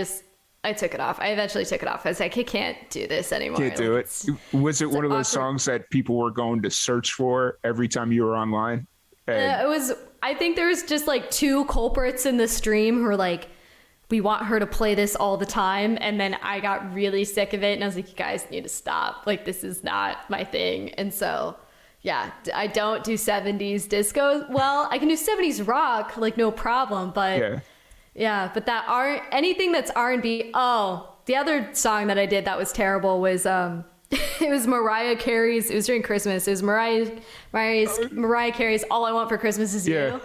took it off. I eventually took it off. I was like, I can't do this anymore. Can't do it. Was it one of those songs that people were going to search for every time you were online? It was, I think there was just like 2 culprits in the stream who were like, we want her to play this all the time. And then I got really sick of it. And I was like, you guys need to stop. Like, this is not my thing. And so... yeah, I don't do 70s disco. Well, I can do 70s rock, like no problem. But but that anything that's R&B. Oh, the other song that I did that was terrible was it was Mariah Carey's. It was during Christmas. It was Mariah Carey's "All I Want for Christmas Is You."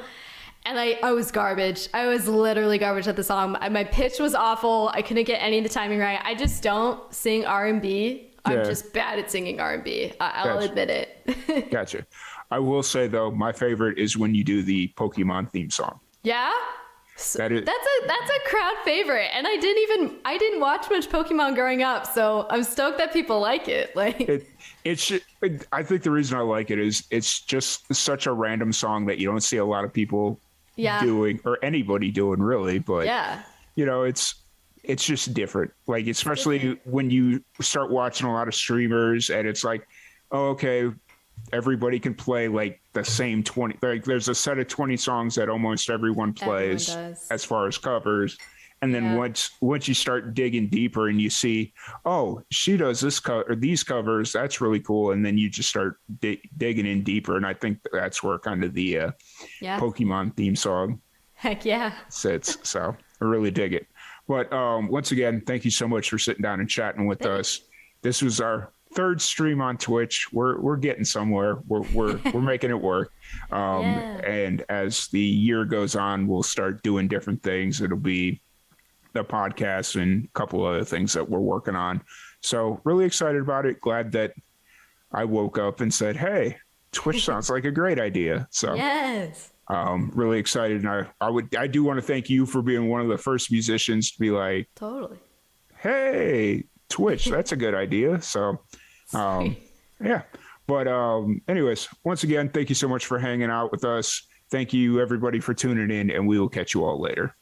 And I was garbage. I was literally garbage at the song. My pitch was awful. I couldn't get any of the timing right. I just don't sing R&B. I'm just bad at singing R&B. I'll admit it. Gotcha. I will say though, my favorite is when you do the Pokemon theme song. Yeah, that's a crowd favorite, and I didn't watch much Pokemon growing up, so I'm stoked that people like it. Like I think the reason I like it is it's just such a random song that you don't see a lot of people doing, or anybody doing really. But it's just different. Like, especially when you start watching a lot of streamers and it's like, oh, okay, everybody can play like the same 20, like there's a set of 20 songs that almost everyone plays as far as covers. And then once you start digging deeper and you see, oh, she does this or these covers, that's really cool. And then you just start digging in deeper. And I think that's where kind of the Pokemon theme song sits. So I really dig it. But once again, thank you so much for sitting down and chatting with us. This was our 3rd stream on Twitch. We're getting somewhere. We're making it work. And as the year goes on, we'll start doing different things. It'll be the podcast and a couple other things that we're working on. So really excited about it. Glad that I woke up and said, hey, Twitch sounds like a great idea. So Yes. really excited. And I do want to thank you for being one of the first musicians to be like, Totally. hey, Twitch, that's a good idea. So yeah. But anyways, once again, thank you so much for hanging out with us. Thank you everybody for tuning in, and we will catch you all later.